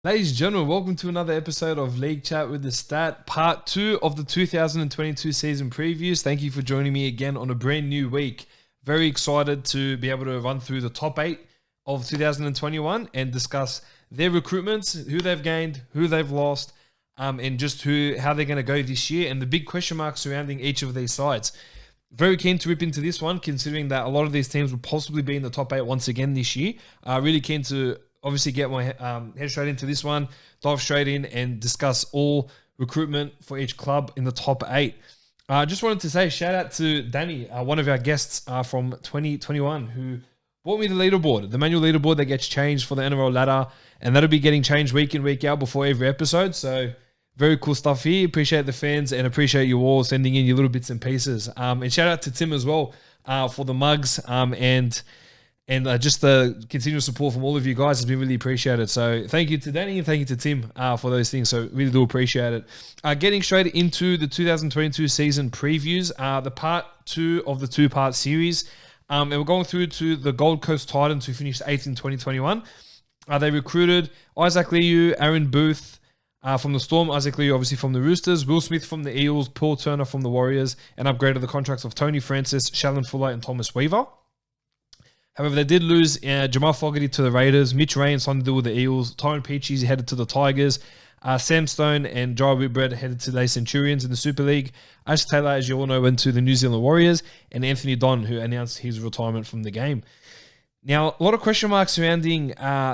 Ladies and gentlemen, welcome to another episode of League Chat with the Stat, part 2 of the 2022 season previews. Thank you for joining me again on a brand new week. Very excited to be able to run through the top 8 of 2021 and discuss their recruitments, who they've gained, who they've lost, and just how they're going to go this year, and the big question marks surrounding each of these sides. Very keen to rip into this one, considering that a lot of these teams will possibly be in the top 8 once again this year. Really keen to obviously get my head straight into this one, dive straight in and discuss all recruitment for each club in the top 8. Just wanted to say shout out to Danny, one of our guests from 2021, who bought me the leaderboard, the manual leaderboard that gets changed for the NRL ladder, and that'll be getting changed week in, week out before every episode. So very cool stuff here. Appreciate the fans and appreciate you all sending in your little bits and pieces. And shout out to Tim as well for the mugs and just the continuous support from all of you guys has been really appreciated. So thank you to Danny and thank you to Tim for those things. So really do appreciate it. Getting straight into the 2022 season previews, the part 2 of the 2-part series. And we're going through to the Gold Coast Titans, who finished 8th in 2021. They recruited Isaac Liu, Aaron Booth from the Storm, Isaac Liu obviously from the Roosters, Will Smith from the Eels, Paul Turner from the Warriors, and upgraded the contracts of Tony Francis, Shalyn Fuller, and Thomas Weaver. However, they did lose Jamal Fogarty to the Raiders, Mitch Ray and Sonny Dill with the Eels, Tyron Peachy headed to the Tigers, Sam Stone and Jai Whitbread headed to the Centurions in the Super League, Ash Taylor, as you all know, went to the New Zealand Warriors, and Anthony Don, who announced his retirement from the game. Now, a lot of question marks surrounding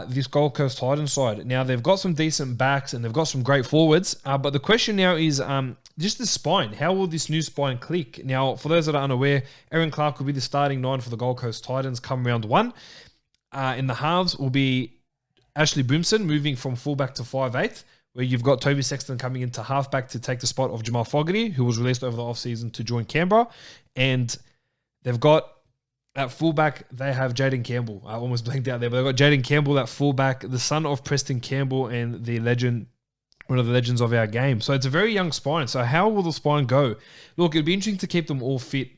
this Gold Coast Titans side. Now, they've got some decent backs and they've got some great forwards, but the question now is just the spine. How will this new spine click? Now, for those that are unaware, Aaron Clark will be the starting 9 for the Gold Coast Titans come round 1. In the halves will be Ashley Brimson moving from fullback to 5'8", where you've got Toby Sexton coming into halfback to take the spot of Jamal Fogarty, who was released over the offseason to join Canberra. And they've got at fullback, they have Jaden Campbell. I almost blanked out there, but they've got Jaden Campbell at fullback, the son of Preston Campbell and the legend, one of the legends of our game. So it's a very young spine. So how will the spine go? Look, it'd be interesting to keep them all fit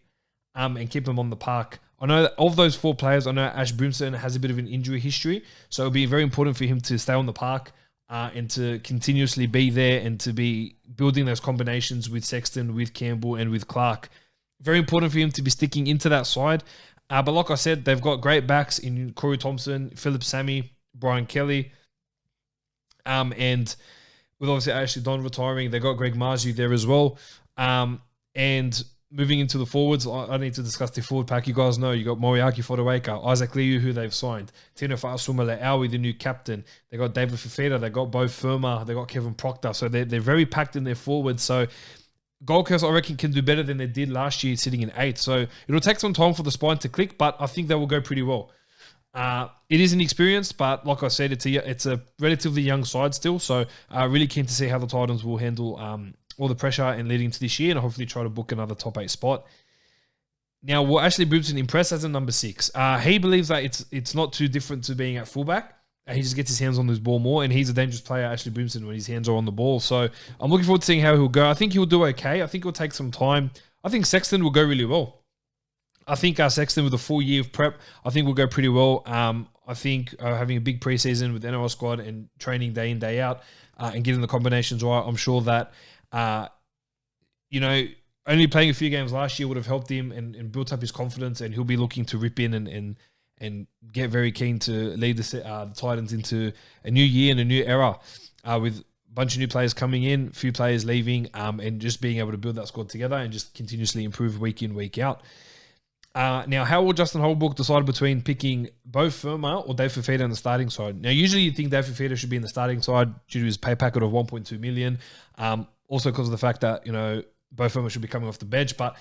and keep them on the park. I know that of those 4 players, I know Ash Brimson has a bit of an injury history. So it'll be very important for him to stay on the park and to continuously be there and to be building those combinations with Sexton, with Campbell, and with Clark. Very important for him to be sticking into that side. But like I said, they've got great backs in Corey Thompson, Philip Sammy, Brian Kelly, and with obviously Ashley Don retiring, they've got Greg Marju there as well. And moving into the forwards, I need to discuss the forward pack. You guys know you got Moriaki Fotuaika, Isaac Liu, who they've signed, Tino Fa'asumaleaui, the new captain. They got David Fifita, they got Bo Firma, they got Kevin Proctor. So they're very packed in their forwards. So Gold Coast, I reckon, can do better than they did last year, sitting in 8th. So it'll take some time for the spine to click, but I think they will go pretty well. It is inexperienced, but like I said, it's a relatively young side still. So really keen to see how the Titans will handle all the pressure and leading into this year, and hopefully try to book another top 8 spot. Now, will Ashley Brimson impress as a number 6? He believes that it's not too different to being at fullback. He just gets his hands on this ball more, and he's a dangerous player, Ashley Brimson, when his hands are on the ball. So I'm looking forward to seeing how he'll go. I think he'll do okay. I think it'll take some time. I think Sexton will go really well. I think Sexton, with a full year of prep, I think will go pretty well. I think having a big preseason with the NRL squad and training day in, day out, and getting the combinations right, I'm sure that, only playing a few games last year would have helped him and built up his confidence, and he'll be looking to rip in and get very keen to lead the Titans into a new year and a new era with a bunch of new players coming in, a few players leaving, and just being able to build that squad together and just continuously improve week in, week out. Now, how will Justin Holbrook decide between picking Bo Firma or Dave Fifita on the starting side? Now, usually you think Dave Fifita should be in the starting side due to his pay packet of $1.2 million. Also because of the fact that, Bo Firma should be coming off the bench, but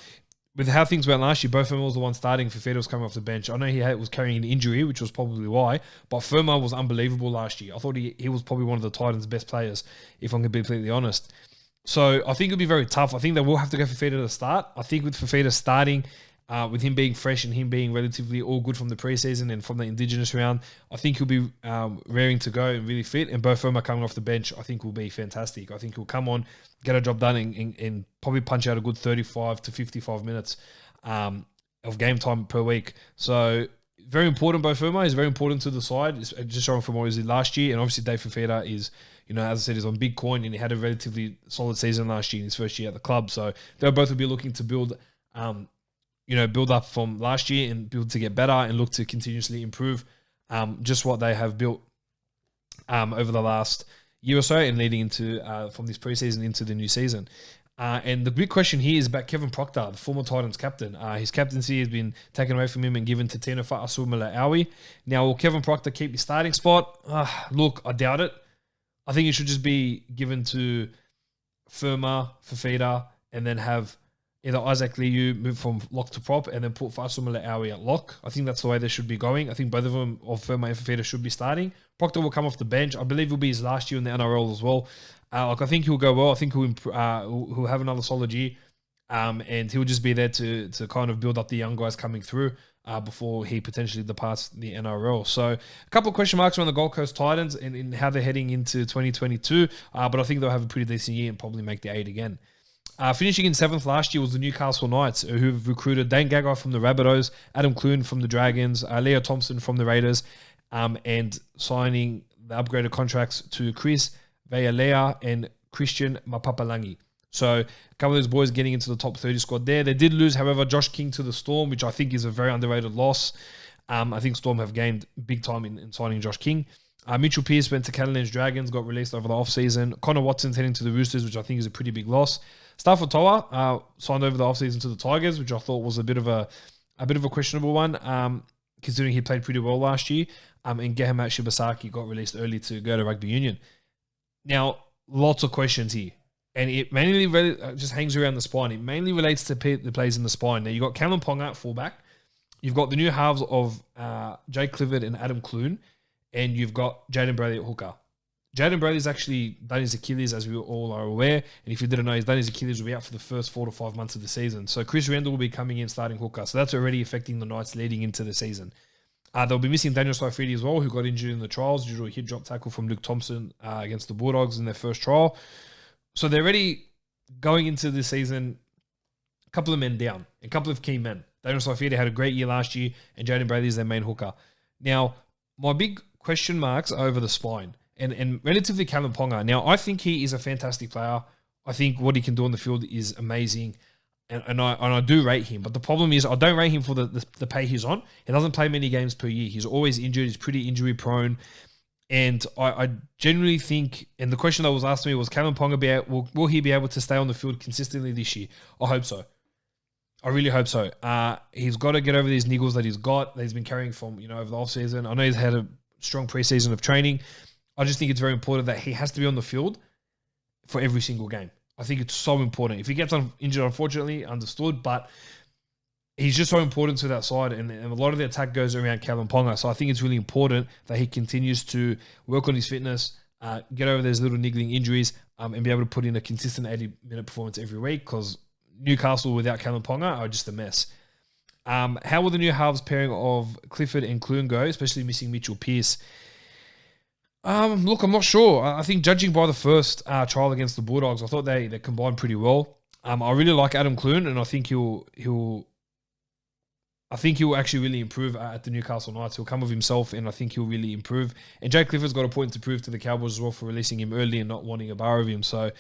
with how things went last year, Bo Firma was the one starting. Fifita was coming off the bench. I know he was carrying an injury, which was probably why, but Firma was unbelievable last year. I thought he was probably one of the Titans' best players, if I'm going to be completely honest. So I think it'll be very tough. I think they will have to go Fifita to start. I think with Fifita starting, with him being fresh and him being relatively all good from the preseason and from the Indigenous round, I think he'll be raring to go and really fit. And Bo Firma coming off the bench, I think will be fantastic. I think he'll come on, get a job done, and probably punch out a good 35 to 55 minutes of game time per week. So very important. Both Firma is very important to the side. It's just showing from what he did last year, and obviously Dave Fafita is, as I said, is on big coin, and he had a relatively solid season last year in his first year at the club. So they'll both be looking to build, build up from last year and build to get better and look to continuously improve, just what they have built over the last year or so and leading into from this preseason into the new season. And the big question here is about Kevin Proctor, the former Titans captain. His captaincy has been taken away from him and given to Tino Fa'asumala-Aui. Now, will Kevin Proctor keep his starting spot? Look, I doubt it. I think it should just be given to Firma, Fafita, and then have either Isaac Liu move from lock to prop and then put Fa'asumala-Aui at lock. I think that's the way they should be going. I think both of them, of Firma and Fafita, should be starting. Proctor will come off the bench. I believe it'll be his last year in the NRL as well. I think he'll go well. I think he'll have another solid year, and he'll just be there to kind of build up the young guys coming through before he potentially departs the NRL. So a couple of question marks around the Gold Coast Titans and how they're heading into 2022, but I think they'll have a pretty decent year and probably make the 8 again. Finishing in 7th last year was the Newcastle Knights, who've recruited Dane Gagai from the Rabbitohs, Adam Clune from the Dragons, Leo Thompson from the Raiders, and signing the upgraded contracts to Chris Vealea and Christian Mapapalangi. So a couple of those boys getting into the top 30 squad there. They did lose, however, Josh King to the Storm, which I think is a very underrated loss. I think Storm have gained big time in signing Josh King. Mitchell Pearce went to Catalan's Dragons, got released over the offseason. Connor Watson's heading to the Roosters, which I think is a pretty big loss. Stafford Toa signed over the offseason to the Tigers, which I thought was a bit of a questionable one, considering he played pretty well last year. And Gehamat Shibasaki got released early to go to Rugby Union. Now, lots of questions here. And it mainly just hangs around the spine. It mainly relates to the plays in the spine. Now, you've got Callum Ponga at fullback. You've got the new halves of Jake Clifford and Adam Clune. And you've got Jaden Bradley at hooker. Jaden Bradley's actually done his Achilles, as we all are aware. And if you didn't know, he's done his Achilles will be out for the first 4 to 5 months of the season. So Chris Rendell will be coming in starting hooker. So that's already affecting the Knights leading into the season. They'll be missing Daniel Saifidi as well, who got injured in the trials due to a hit-drop tackle from Luke Thompson against the Bulldogs in their first trial. So they're already going into the season, a couple of men down, a couple of key men. Daniel Saifidi had a great year last year, and Jaden Bradley is their main hooker. Now, my big question marks are over the spine, and relatively Callum Ponga. Now, I think he is a fantastic player. I think what he can do on the field is amazing. And I do rate him, but the problem is I don't rate him for the pay he's on. He doesn't play many games per year. He's always injured. He's pretty injury prone, and I genuinely think. And the question that was asked to me was, Callum Ponga will he be able to stay on the field consistently this year? I hope so. I really hope so. He's got to get over these niggles that he's got. That he's been carrying from over the off season. I know he's had a strong preseason of training. I just think it's very important that he has to be on the field for every single game. I think it's so important. If he gets injured, unfortunately, understood, but he's just so important to that side, and a lot of the attack goes around Callum Ponga. So I think it's really important that he continues to work on his fitness, get over those little niggling injuries, and be able to put in a consistent 80-minute performance every week, because Newcastle without Callum Ponga are just a mess. How will the new halves pairing of Clifford and Clune go, especially missing Mitchell Pearce? Look, I'm not sure. I think judging by the first trial against the Bulldogs, I thought they combined pretty well. I really like Adam Clune, and I think he'll actually really improve at the Newcastle Knights. He'll come of himself, and I think he'll really improve. And Jake Clifford's got a point to prove to the Cowboys as well for releasing him early and not wanting a bar of him. So,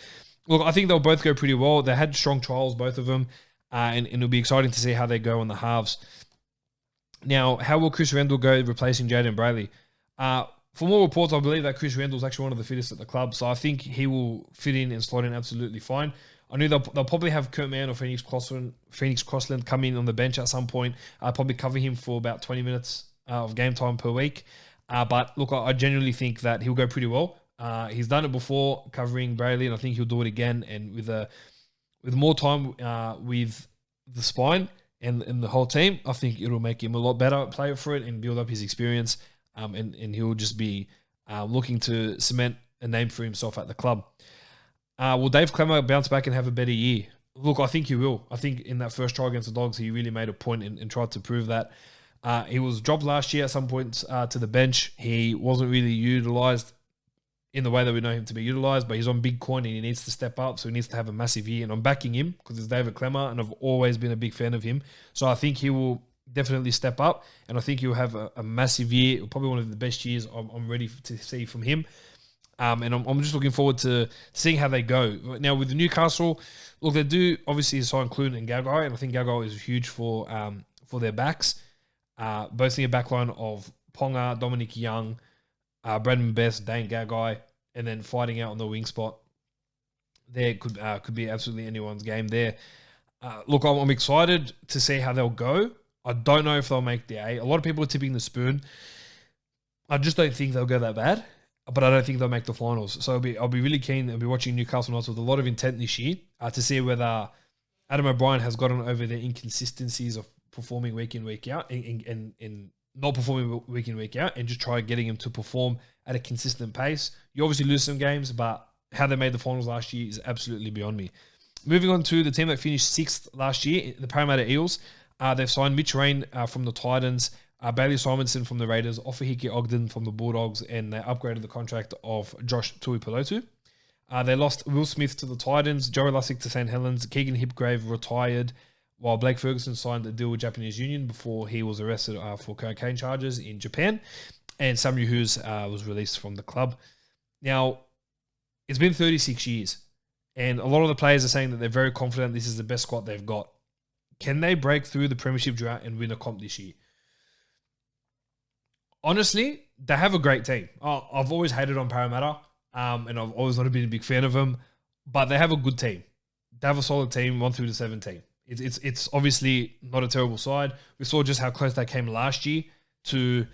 look, I think they'll both go pretty well. They had strong trials, both of them, and it'll be exciting to see how they go on the halves. Now, how will Chris Rendell go replacing Jaden Bradley? For more reports, I believe that Chris Rendell is actually one of the fittest at the club, so I think he will fit in and slot in absolutely fine. I knew they'll probably have Kurt Mann or Phoenix Crossland come in on the bench at some point. I'll probably cover him for about 20 minutes of game time per week. But look, I genuinely think that he'll go pretty well. He's done it before covering Bradley, and I think he'll do it again. And with more time with the spine and the whole team, I think it'll make him a lot better at play for it and build up his experience. And he'll just be looking to cement a name for himself at the club. Will Dave Clemmer bounce back and have a better year? Look, I think he will. I think in that first trial against the Dogs, he really made a point and tried to prove that. He was dropped last year at some point to the bench. He wasn't really utilised in the way that we know him to be utilised, but he's on big coin and he needs to step up, so he needs to have a massive year. And I'm backing him because it's David Clemmer, and I've always been a big fan of him. So I think he will definitely step up, and I think he'll have a massive year, probably one of the best years I'm ready to see from him. And I'm just looking forward to seeing how they go. Now, with the Newcastle, look, they do obviously sign Clune and Gagai, and I think Gagai is huge for their backs. Both in a backline of Ponga, Dominic Young, Bradman Best, Dane Gagai, and then fighting out on the wing spot. There could be absolutely anyone's game there. Look, I'm excited to see how they'll go. I don't know if they'll make the A. A lot of people are tipping the Spoon. I just don't think they'll go that bad, but I don't think they'll make the finals. So I'll be really keen. I'll be watching Newcastle Knights with a lot of intent this year to see whether Adam O'Brien has gotten over the inconsistencies of performing week in, week out, and not performing week in, week out, and just try getting him to perform at a consistent pace. You obviously lose some games, but how they made the finals last year is absolutely beyond me. Moving on to the team that finished 6th last year, the Parramatta Eels. They've signed Mitch Rain from the Titans, Bailey Simonson from the Raiders, Ofahiki Ogden from the Bulldogs, and they upgraded the contract of Josh Tuipulotu. They lost Will Smith to the Titans, Joey Lussick to St. Helens, Keegan Hipgrave retired, while Blake Ferguson signed a deal with Japanese Union before he was arrested for cocaine charges in Japan, and Samuel Hughes was released from the club. Now, it's been 36 years, and a lot of the players are saying that they're very confident this is the best squad they've got. Can they break through the premiership drought and win a comp this year? Honestly, they have a great team. I've always hated on Parramatta, and I've always not been a big fan of them, but they have a good team. They have a solid team, 1 through to 17. It's obviously not a terrible side. We saw just how close they came last year to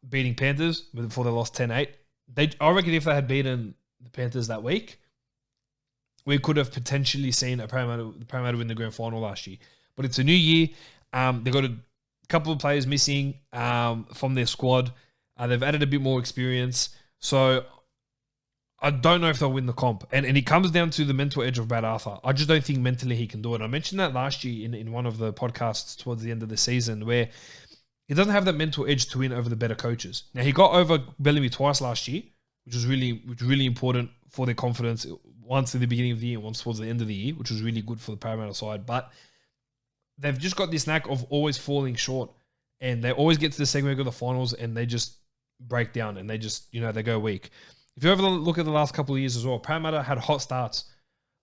beating Panthers before they lost 10-8. I reckon if they had beaten the Panthers that week, we could have potentially seen the Parramatta win the grand final last year. But it's a new year. They've got a couple of players missing from their squad. They've added a bit more experience. So I don't know if they'll win the comp. And it comes down to the mental edge of Brad Arthur. I just don't think mentally he can do it. I mentioned that last year in one of the podcasts towards the end of the season, where he doesn't have that mental edge to win over the better coaches. Now, he got over Bellamy twice last year, which was really important for their confidence, once in the beginning of the year and once towards the end of the year, which was really good for the Parramatta side. But they've just got this knack of always falling short, and they always get to the second week of the finals and they just break down and they just, they go weak. If you ever look at the last couple of years as well, Parramatta had hot starts.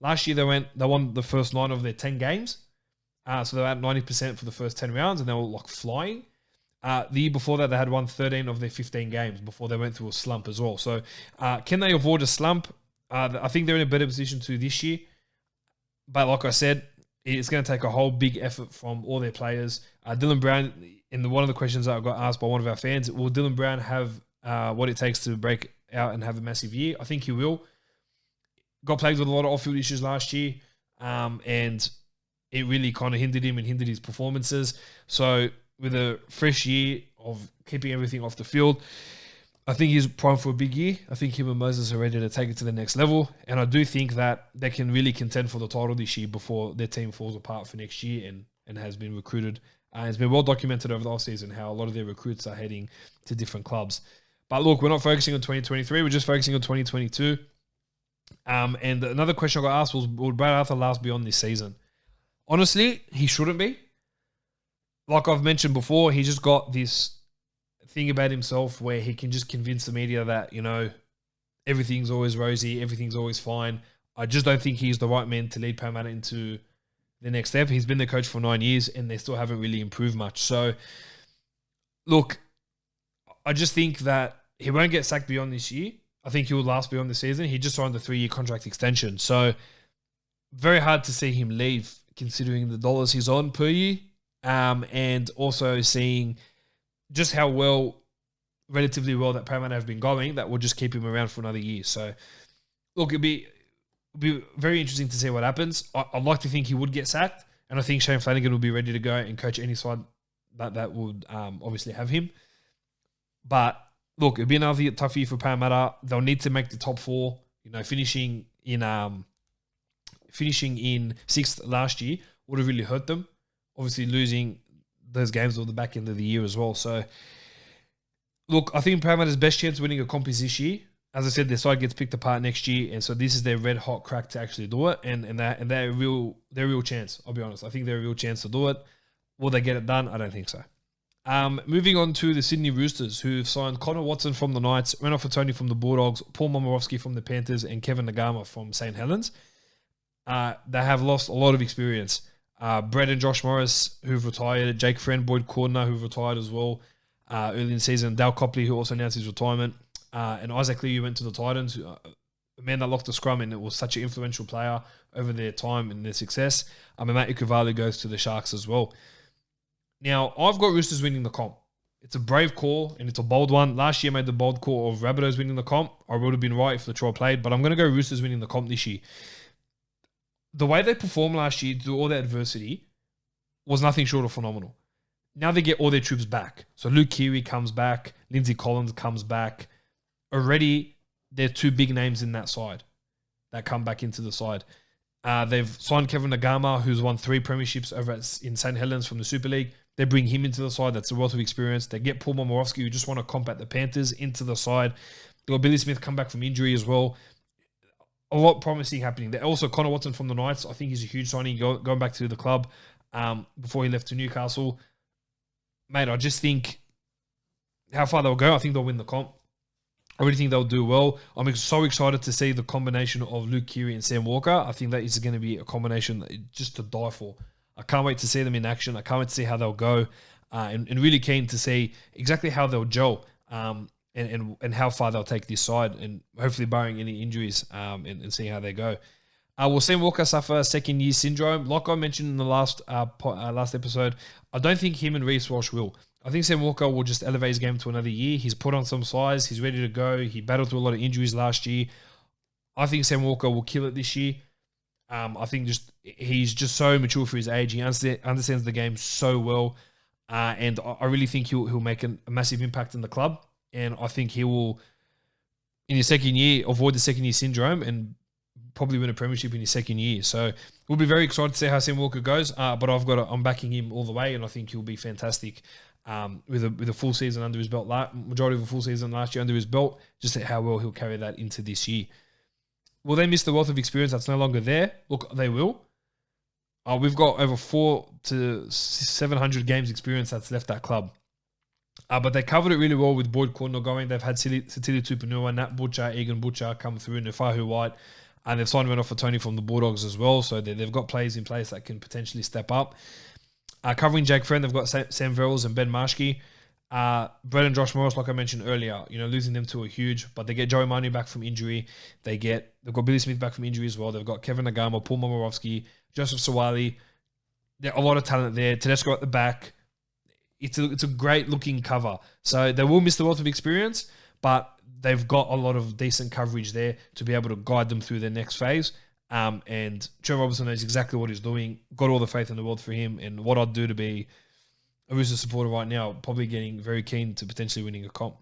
Last year they won the first 9 of their 10 games. So they were at 90% for the first 10 rounds and they were like flying. The year before that, they had won 13 of their 15 games before they went through a slump as well. So can they avoid a slump? I think they're in a better position to this year. But like I said, it's going to take a whole big effort from all their players. Dylan Brown, in one of the questions that I got asked by one of our fans, will Dylan Brown have what it takes to break out and have a massive year? I think he will. Got plagued with a lot of off-field issues last year, and it really kind of hindered him and hindered his performances. So with a fresh year of keeping everything off the field, I think he's primed for a big year. I think him and Moses are ready to take it to the next level. And I do think that they can really contend for the title this year before their team falls apart for next year and has been recruited. It's been well documented over the offseason how a lot of their recruits are heading to different clubs. But look, we're not focusing on 2023. We're just focusing on 2022. And another question I got asked was, will Brad Arthur last beyond this season? Honestly, he shouldn't be. Like I've mentioned before, he just got this thing about himself where he can just convince the media that, everything's always rosy, everything's always fine. I just don't think he's the right man to lead Parramatta into the next step. He's been the coach for 9 years and they still haven't really improved much. So, look, I just think that he won't get sacked beyond this year. I think he will last beyond the season. He just signed a 3-year contract extension. So, very hard to see him leave considering the dollars he's on per year. And also seeing just how relatively well that Parramatta have been going, that will just keep him around for another year. So, look, it'll be very interesting to see what happens. I'd like to think he would get sacked, and I think Shane Flanagan will be ready to go and coach any side that would obviously have him. But, look, it'll be another tough year for Parramatta. They'll need to make the top 4. Finishing in 6th last year would have really hurt them. Obviously, losing those games at the back end of the year as well. So, look, I think Parramatta's best chance of winning a comp is this year. As I said, their side gets picked apart next year, and so this is their red hot crack to actually do it, and they're a real chance. I'll be honest. I think they're a real chance to do it. Will they get it done? I don't think so. Moving on to the Sydney Roosters, who've signed Connor Watson from the Knights, Renato Tony from the Bulldogs, Paul Momirovski from the Panthers, and Kevin Nagama from St. Helens. They have lost a lot of experience. Brett and Josh Morris, who've retired, Jake Friend, Boyd Cordner, who've retired as well early in the season, Dale Copley, who also announced his retirement, and Isaac Lee, who went to the Titans, a man that locked the scrum and it was such an influential player over their time and their success. And Matt Ikuvalu goes to the Sharks as well. Now, I've got Roosters winning the comp. It's a brave call and it's a bold one. Last year I made the bold call of Rabbitohs winning the comp. I would have been right if Latrell played, but I'm going to go Roosters winning the comp this year. The way they performed last year through all the adversity was nothing short of phenomenal. Now they get all their troops back. So Luke Keary comes back. Lindsay Collins comes back. Already, there are two big names in that side that come back into the side. They've signed Kevin Nagama, who's won 3 premierships over in St. Helens from the Super League. They bring him into the side. That's a wealth of experience. They get Paul Momirovski, who just won a comp at the Panthers, into the side. They got Billy Smith come back from injury as well. A lot promising happening. Also, Connor Watson from the Knights. I think he's a huge signing going back to the club before he left to Newcastle. Mate, I just think how far they'll go. I think they'll win the comp. I really think they'll do well. I'm so excited to see the combination of Luke Keary and Sam Walker. I think that is going to be a combination just to die for. I can't wait to see them in action. I can't wait to see how they'll go, and really keen to see exactly how they'll gel and how far they'll take this side, and hopefully barring any injuries and see how they go. Will Sam Walker suffer second-year syndrome? Like I mentioned in the last episode, I don't think him and Reece Walsh will. I think Sam Walker will just elevate his game to another year. He's put on some size. He's ready to go. He battled through a lot of injuries last year. I think Sam Walker will kill it this year. I think he's just so mature for his age. He understands the game so well. And I really think he'll make a massive impact in the club. And I think he will, in his second year, avoid the second-year syndrome and probably win a premiership in his second year. So we'll be very excited to see how Sam Walker goes. But I'm backing him all the way, and I think he'll be fantastic with a full season under his belt, majority of a full season last year under his belt, just how well he'll carry that into this year. Will they miss the wealth of experience that's no longer there? Look, they will. We've got over 400 to 700 games experience that's left that club. But they covered it really well with Boyd Cordner going. They've had Satili Tupanua, Nat Butcher, Egan Butcher come through, Nufahu White, and they've signed off for Tony from the Bulldogs as well. So they've got players in place that can potentially step up. Covering Jake Friend, they've got Sam Verrills and Ben Marshke. Brett and Josh Morris, like I mentioned earlier, losing them to a huge, but they get Joey Manu back from injury. They've got Billy Smith back from injury as well. They've got Kevin Nagama, Paul Momirovski, Joseph Sawali. There's a lot of talent there. Tedesco at the back. It's a great looking cover. So they will miss the wealth of experience, but they've got a lot of decent coverage there to be able to guide them through their next phase. And Trevor Robertson knows exactly what he's doing. Got all the faith in the world for him. And what I'd do to be a Roosters supporter right now, probably getting very keen to potentially winning a comp.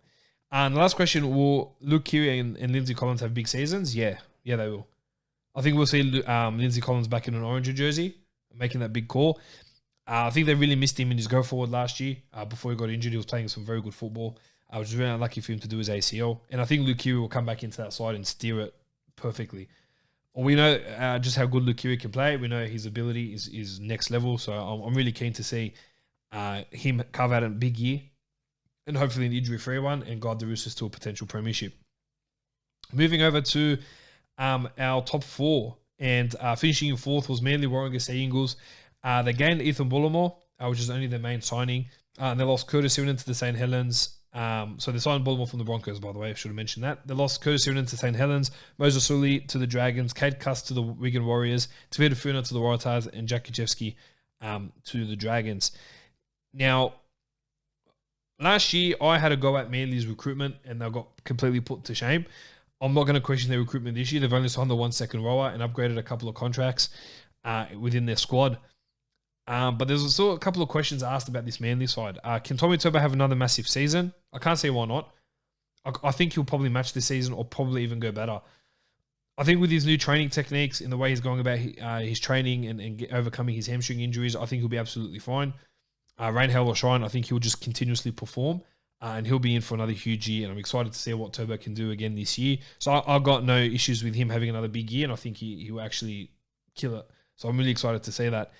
And the last question, will Luke Keary and Lindsay Collins have big seasons? Yeah, they will. I think we'll see Lindsay Collins back in an orange jersey, making that big call. I think they really missed him in his go-forward last year. Before he got injured, he was playing some very good football. I was really unlucky for him to do his ACL. And I think Luke Keary will come back into that side and steer it perfectly. We know just how good Luke Keary can play. We know his ability is next level. So I'm really keen to see him carve out a big year and hopefully an injury-free one and guide the Roosters to a potential premiership. Moving over to our top 4. And finishing in 4th was Manly Warringah Sea Eagles. They gained Ethan Bullimore, which is only their main signing. And they lost Curtis Sirenan to the St. Helens. So they signed Bullimore from the Broncos, by the way. I should have mentioned that. They lost Curtis Sirenan to St. Helens, Moses Sully to the Dragons, Kate Cuss to the Wigan Warriors, Tavita Funa to the Waratahs, and Jack Kachevsky to the Dragons. Now, last year, I had a go at Manly's recruitment, and they got completely put to shame. I'm not going to question their recruitment this year. They've only signed the 1 second rower and upgraded a couple of contracts within their squad. But there's still a couple of questions asked about this Manly side. Can Tommy Turbo have another massive season? I can't see why not. I think he'll probably match this season or probably even go better. I think with his new training techniques and the way he's going about his training and overcoming his hamstring injuries, I think he'll be absolutely fine. Rain, hail or shine, I think he'll just continuously perform and he'll be in for another huge year. And I'm excited to see what Turbo can do again this year. So I've got no issues with him having another big year, and I think he will actually kill it. So I'm really excited to see that.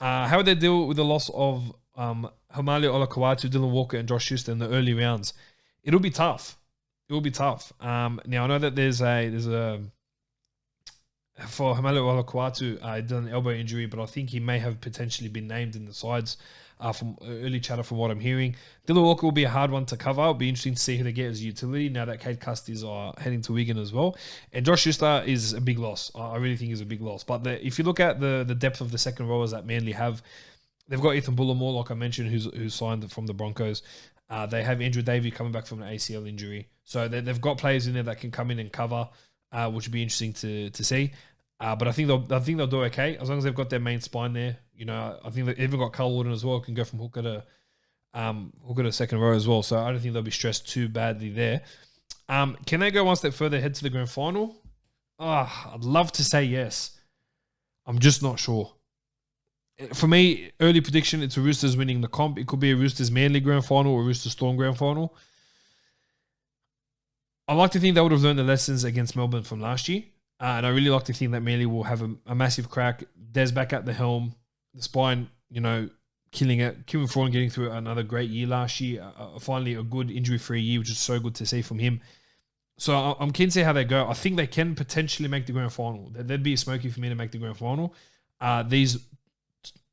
How would they deal with the loss of Hamali Olakawatu, Dylan Walker, and Josh Schuster in the early rounds? It'll be tough. It will be tough. Now I know that there's a for Hamali Olakawatu, he did an elbow injury, but I think he may have potentially been named in the sides from early chatter from what I'm hearing. Dylan Walker will be a hard one to cover. It'll be interesting to see who they get as utility now that Kate Custis are heading to Wigan as well. And Josh Schuster is a big loss. I really think is a big loss. But if you look at the depth of the second rowers that Manly have, they've got Ethan Bullimore, like I mentioned, who's signed from the Broncos. They have Andrew Davey coming back from an ACL injury. So they've got players in there that can come in and cover, which would be interesting to see. But I think they'll do okay as long as they've got their main spine there. You know, I think they've even got Carl Warden as well, can go from hooker to second row as well. So I don't think they'll be stressed too badly there. Can they go one step further, head to the grand final? I'd love to say yes. I'm just not sure. For me, early prediction, it's a Roosters winning the comp. It could be a Roosters Manly grand final or a Roosters Storm grand final. I like to think they would have learned the lessons against Melbourne from last year. And I really like to think that Manly will have a massive crack. Des back at the helm. The spine, killing it. Kieran Thorne getting through another great year last year. Finally, a good injury-free year, which is so good to see from him. So I'm keen to see how they go. I think they can potentially make the grand final. That'd be a smoky for me to make the grand final. These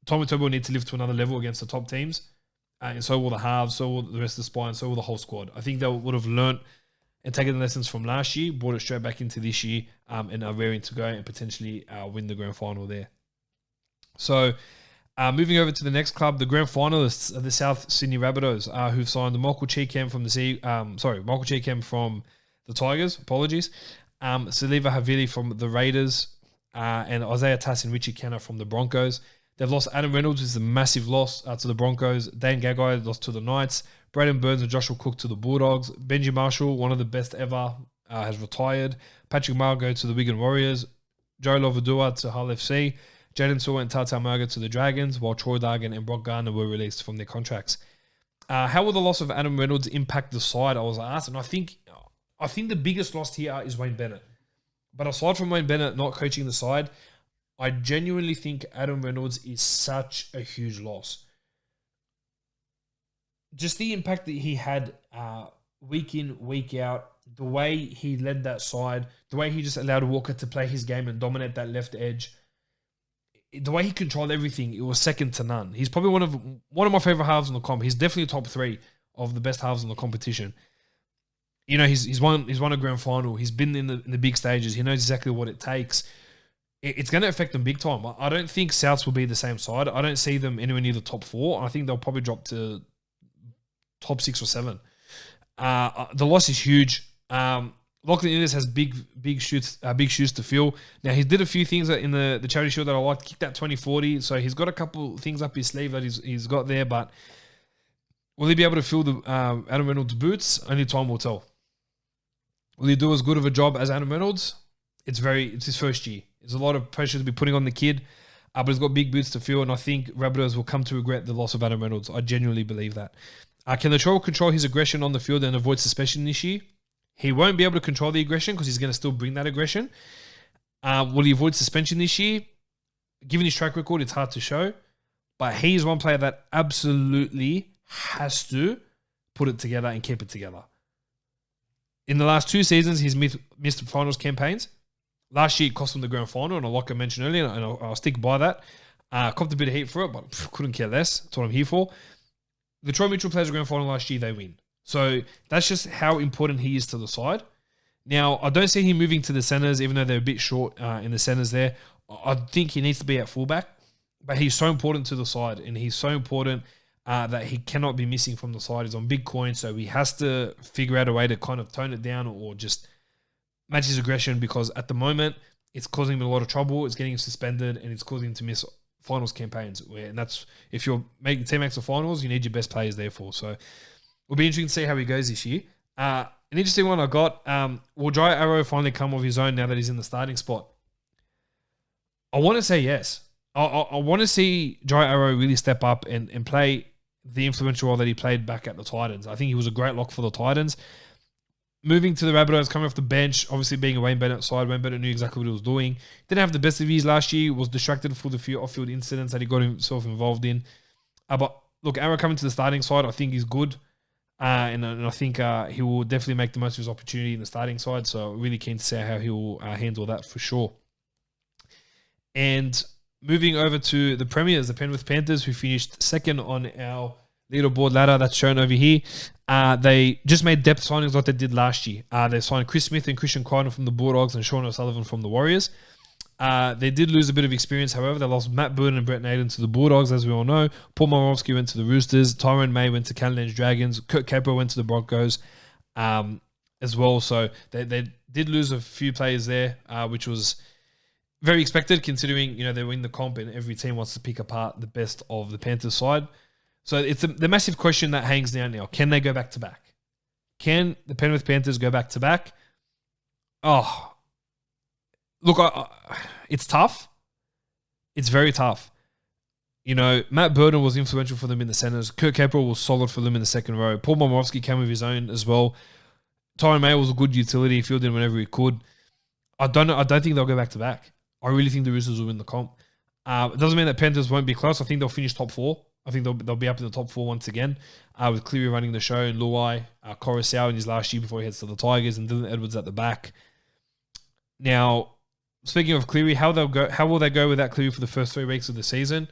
Tommy Turbo need to live to another level against the top teams. And so will the halves, so will the rest of the spine, so will the whole squad. I think they would have learnt and taken the lessons from last year, brought it straight back into this year, and are raring to go and potentially win the grand final there. So, moving over to the next club, the grand finalists are the South Sydney Rabbitohs, who've signed Michael Cheekham from Michael Cheekham from the Tigers. Apologies. Saliva Havili from the Raiders, and Isaiah Tass and Richie Kenner from the Broncos. They've lost Adam Reynolds, which is a massive loss to the Broncos. Dane Gagai lost to the Knights. Braden Burns and Joshua Cook to the Bulldogs. Benji Marshall, one of the best ever, has retired. Patrick Margo to the Wigan Warriors. Joe Lovadua to Hull FC. Jaden Saw and Tata Marga to the Dragons, while Troy Dargan and Brock Garner were released from their contracts. How will the loss of Adam Reynolds impact the side? I was asked, and I think the biggest loss here is Wayne Bennett. But aside from Wayne Bennett not coaching the side, I genuinely think Adam Reynolds is such a huge loss. Just the impact that he had week in, week out, the way he led that side, the way he just allowed Walker to play his game and dominate that left edge, the way he controlled everything, it was second to none. He's probably one of my favorite halves in the comp. He's definitely top 3 of the best halves in the competition. You know, he's won a grand final. He's been in the big stages. He knows exactly what it takes. It's going to affect them big time. I don't think Souths will be the same side. I don't see them anywhere near the top 4. I think they'll probably drop to top 6 or 7. The loss is huge. Lachlan Innes has big shoes to fill. Now, he did a few things in the charity shield that I liked. Kicked that 20-40, so he's got a couple things up his sleeve that he's got there, but will he be able to fill the Adam Reynolds' boots? Only time will tell. Will he do as good of a job as Adam Reynolds? It's his first year. There's a lot of pressure to be putting on the kid, but he's got big boots to fill, and I think Rabbitohs will come to regret the loss of Adam Reynolds. I genuinely believe that. Can Latrell control his aggression on the field and avoid suspension this year? He won't be able to control the aggression because he's going to still bring that aggression. Will he avoid suspension this year? Given his track record, it's hard to show. But he's one player that absolutely has to put it together and keep it together. In the last 2 seasons, he's missed finals campaigns. Last year, it cost him the grand final, and like I mentioned earlier, and I'll stick by that. Copped a bit of heat for it, but couldn't care less. That's what I'm here for. The Troy Mitchell plays a grand final last year, they win. So that's just how important he is to the side. Now, I don't see him moving to the centres, even though they're a bit short in the centres there. I think he needs to be at fullback, but he's so important to the side, and he's so important that he cannot be missing from the side. He's on big coins, so he has to figure out a way to kind of tone it down or just match his aggression, because at the moment, it's causing him a lot of trouble. It's getting him suspended, and it's causing him to miss finals campaigns. And that's, if you're making team makes the finals, you need your best players there for. So it'll be interesting to see how he goes this year. An interesting one I got, will Jai Arrow finally come of his own now that he's in the starting spot? I want to say yes. I want to see Jai Arrow really step up and play the influential role that he played back at the Titans. I think he was a great lock for the Titans. moving to the Rabbitohs, coming off the bench, obviously being a Wayne Bennett side. Wayne Bennett knew exactly what he was doing. Didn't have the best of years last year. Was distracted for the few off-field incidents that he got himself involved in. But look, Arrow coming to the starting side, I think he's good. And I think he will definitely make the most of his opportunity in the starting side. So really keen to see how he will handle that for sure. And moving over to the Premiers, the Penrith Panthers, who finished second on our leaderboard ladder that's shown over here. They just made depth signings like they did last year. They signed Chris Smith and Christian Crichton from the Bulldogs and Sean O'Sullivan from the Warriors. They did lose a bit of experience, however. They lost Matt Burton and Brett Naden to the Bulldogs, as we all know. Paul Moravsky went to the Roosters. Tyrone May went to Catalan's Dragons. Kurt Capra went to the Broncos as well. So they did lose a few players there, which was very expected considering, they win the comp and every team wants to pick apart the best of the Panthers side. So it's the massive question that hangs down now. Can they go back to back? Can the Penrith Panthers go back to back? Oh, look, it's tough. It's very tough. Matt Burton was influential for them in the centres. Kurt Capra was solid for them in the second row. Paul Moravsky came with his own as well. Tyrone May was a good utility. He filled in whenever he could. I don't think they'll go back to back. I really think the Roosters will win the comp. It doesn't mean that Panthers won't be close. I think they'll finish top 4. I think they'll be up in the top 4 once again, with Cleary running the show and Luai, Coruscant in his last year before he heads to the Tigers, and Dylan Edwards at the back. Now, speaking of Cleary, how will they go without Cleary for the first 3 weeks of the season?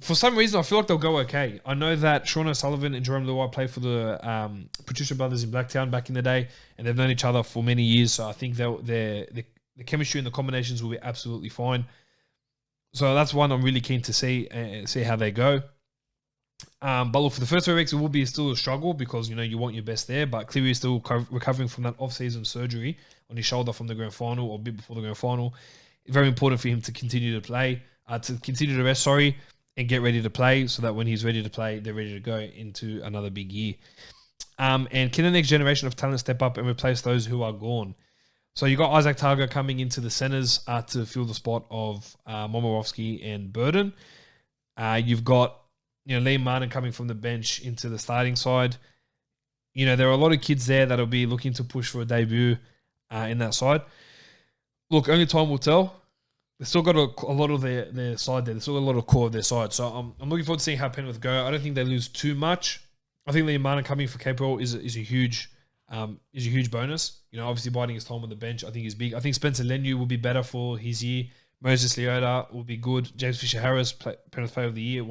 For some reason, I feel like they'll go okay. I know that Sean O'Sullivan and Jerome Luai played for the Patricia brothers in Blacktown back in the day, and they've known each other for many years, so I think the chemistry and the combinations will be absolutely fine. So that's one I'm really keen to see how they go. But look, for the first 3 weeks, it will be still a struggle because, you want your best there. But Cleary is still recovering from that off-season surgery on his shoulder from the grand final or a bit before the grand final. Very important for him to continue to play, to rest, and get ready to play so that when he's ready to play, they're ready to go into another big year. And can the next generation of talent step up and replace those who are gone? So you got Isaac Targa coming into the centres to fill the spot of Momirovski and Burton. You've got Liam Martin coming from the bench into the starting side. There are a lot of kids there that'll be looking to push for a debut in that side. Look, only time will tell. They've still got a lot of their side there. They've still got a lot of core of their side. So I'm looking forward to seeing how Penrith go. I don't think they lose too much. I think Liam Martin coming for Cape is a huge bonus. Obviously biding his time on the bench, I think is big. I think Spencer Leniu will be better for his year. Moses Leota will be good. James Fisher-Harris, Penrith Player of the Year,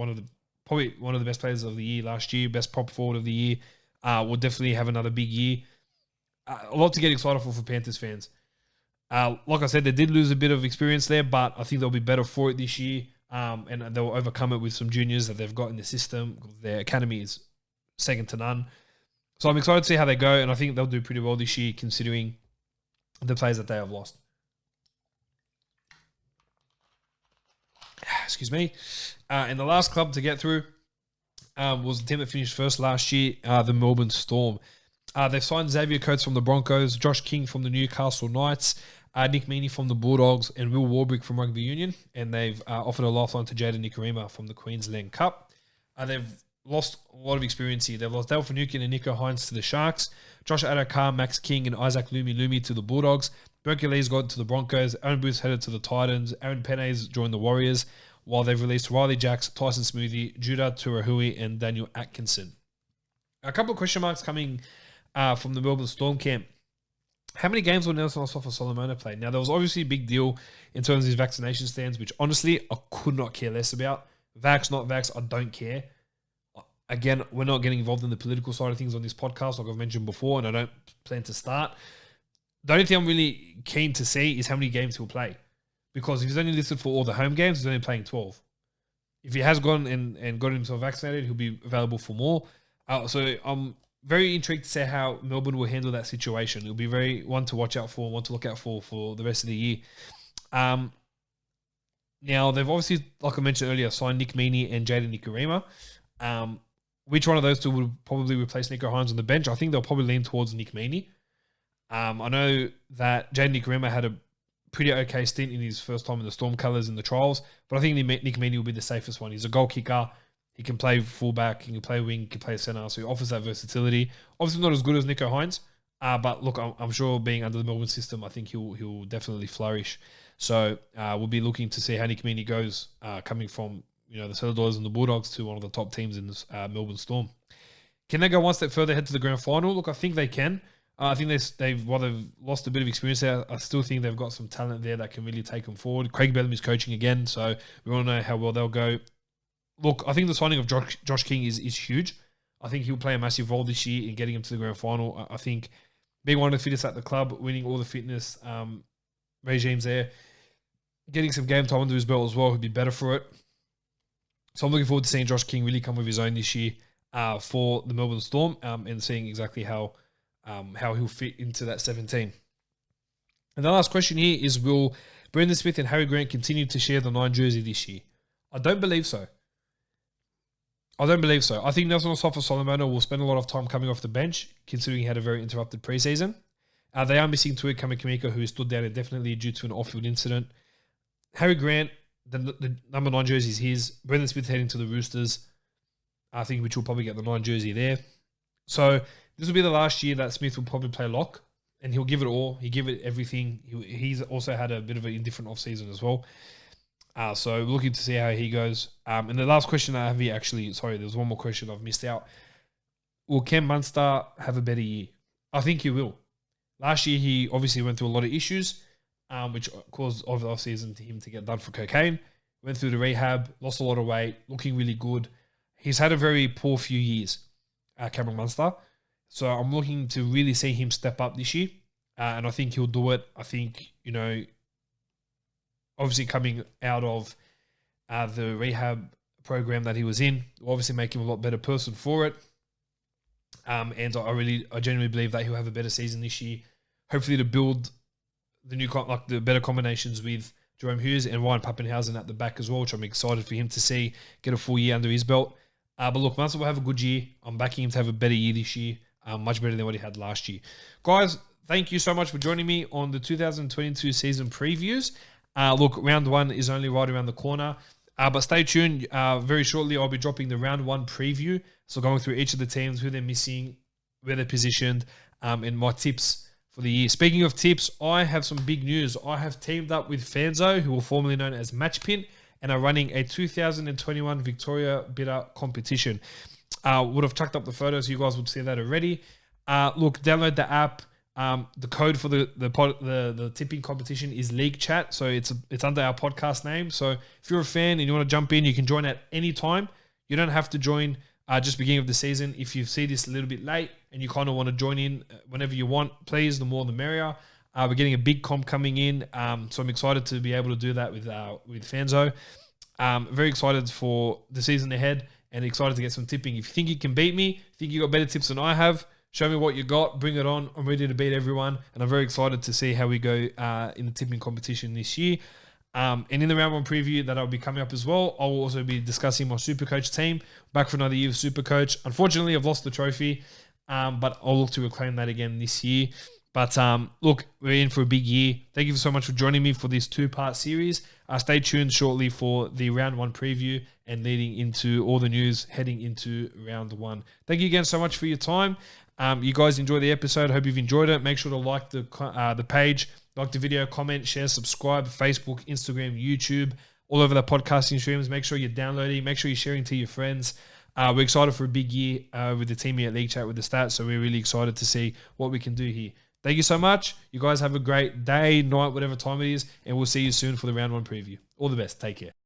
probably one of the best players of the year last year, best prop forward of the year, will definitely have another big year. A lot to get excited for Panthers fans. Like I said, they did lose a bit of experience there, but I think they'll be better for it this year, and they'll overcome it with some juniors that they've got in the system. Their academy is second to none. So I'm excited to see how they go, and I think they'll do pretty well this year considering the players that they have lost. Excuse me. And the last club to get through was the team that finished first last year, the Melbourne Storm. They've signed Xavier Coates from the Broncos, Josh King from the Newcastle Knights, Nick Meaney from the Bulldogs, and Will Warbrick from Rugby Union. And they've offered a lifeline to Jaden Nikorima from the Queensland Cup. They've lost a lot of experience here. They've lost Dale Finucane and Nico Hines to the Sharks, Josh Adokar, Max King, and Isaac Lumi to the Bulldogs. Berkey Lee's gone to the Broncos. Aaron Booth's headed to the Titans. Aaron Penne's joined the Warriors, while they've released Riley Jacks, Tyson Smoothie, Judah Turahui, and Daniel Atkinson. A couple of question marks coming from the Melbourne Storm camp. How many games will Nelson Asafa-Solomona play? Now, there was obviously a big deal in terms of his vaccination stands, which honestly, I could not care less about. Vax, not vax, I don't care. Again, we're not getting involved in the political side of things on this podcast, like I've mentioned before, and I don't plan to start. The only thing I'm really keen to see is how many games he'll play. Because if he's only listed for all the home games, he's only playing 12. If he has gone and got himself vaccinated, he'll be available for more. So I'm very intrigued to see how Melbourne will handle that situation. It'll be very one to watch out for, one to look out for the rest of the year. Now, they've obviously, like I mentioned earlier, signed Nick Meaney and Jaden Nikorima. Which one of those two would probably replace Nico Hines on the bench? I think they'll probably lean towards Nick Meaney. I know that Jaden Nikorima had a pretty okay stint in his first time in the Storm colours in the trials, but I think Nick Meaney will be the safest one. He's a goal kicker. He can play fullback, he can play wing, he can play centre, so he offers that versatility. Obviously not as good as Nico Hines, But look, I'm sure being under the Melbourne system, I think he'll definitely flourish. So we'll be looking to see how Nick Meaney goes, coming from the Citadels and the Bulldogs to one of the top teams in this Melbourne Storm. Can they go one step further, head to the grand final? Look, I think they can. I think while they've lost a bit of experience there, I still think they've got some talent there that can really take them forward. Craig Bellamy's coaching again, so we all know how well they'll go. Look, I think the signing of Josh King is huge. I think he'll play a massive role this year in getting him to the grand final. I think being one of the fittest at the club, winning all the fitness regimes there, getting some game time under his belt as well, would be better for it. So I'm looking forward to seeing Josh King really come with his own this year for the Melbourne Storm and seeing exactly how he'll fit into that 17. And the last question here is, will Brendan Smith and Harry Grant continue to share the 9 jersey this year? I don't believe so. I think Nelson Asafa-Solomona will spend a lot of time coming off the bench, considering he had a very interrupted preseason. They are missing Tui Kamikimika, who stood down indefinitely due to an off-field incident. Harry Grant, the number 9 jersey is his. Brendan Smith heading to the Roosters, I think, which will probably get the 9 jersey there. So this will be the last year that Smith will probably play lock, and he'll give it all. He'll give it everything. He's also had a bit of an indifferent off-season as well. So looking to see how he goes. And the last question I have here, actually, sorry, there's one more question I've missed out. Will Cam Munster have a better year? I think he will. Last year, he obviously went through a lot of issues, which caused over the off-season to him to get done for cocaine. Went through the rehab, lost a lot of weight, looking really good. He's had a very poor few years, Cameron Munster. So I'm looking to really see him step up this year. And I think he'll do it. I think, obviously coming out of the rehab program that he was in, will obviously make him a lot better person for it. And I genuinely believe that he'll have a better season this year. Hopefully to build the better combinations with Jerome Hughes and Ryan Pappenhausen at the back as well, which I'm excited for him to see get a full year under his belt. But look, Munster will have a good year. I'm backing him to have a better year this year, much better than what he had last year. Guys, thank you so much for joining me on the 2022 season previews. Look, round 1 is only right around the corner. But stay tuned. Very shortly, I'll be dropping the round 1 preview. So going through each of the teams, who they're missing, where they're positioned, and my tips for the year. Speaking of tips, I have some big news. I have teamed up with Fanzo, who are formerly known as Matchpin, and are running a 2021 Victoria Bidder competition. Would have chucked up the photos, so you guys would see that already. Look, download the app. The code for the tipping competition is League Chat, so it's under our podcast name. So if you're a fan and you want to jump in, you can join at any time. You don't have to join just beginning of the season. If you see this a little bit late and you kind of want to join in whenever you want, please, the more the merrier. We're getting a big comp coming in, so I'm excited to be able to do that with Fanzo. Very excited for the season ahead and excited to get some tipping. If you think you can beat me, think you got better tips than I have, show me what you got, bring it on. I'm ready to beat everyone, and I'm very excited to see how we go in the tipping competition this year. And in the round 1 preview that I'll be coming up as well, I will also be discussing my Supercoach team. Back for another year of Supercoach. Unfortunately, I've lost the trophy, but I'll look to reclaim that again this year. But look, we're in for a big year. Thank you so much for joining me for this 2-part series. Stay tuned shortly for the round 1 preview and leading into all the news heading into round 1. Thank you again so much for your time. You guys enjoy the episode. Hope you've enjoyed it. Make sure to like the page, like the video, comment, share, subscribe, Facebook, Instagram, YouTube, all over the podcasting streams. Make sure you're downloading. Make sure you're sharing to your friends. We're excited for a big year with the team here at League Chat with the Stats, so we're really excited to see what we can do here. Thank you so much. You guys have a great day, night, whatever time it is, and we'll see you soon for the round 1 preview. All the best. Take care.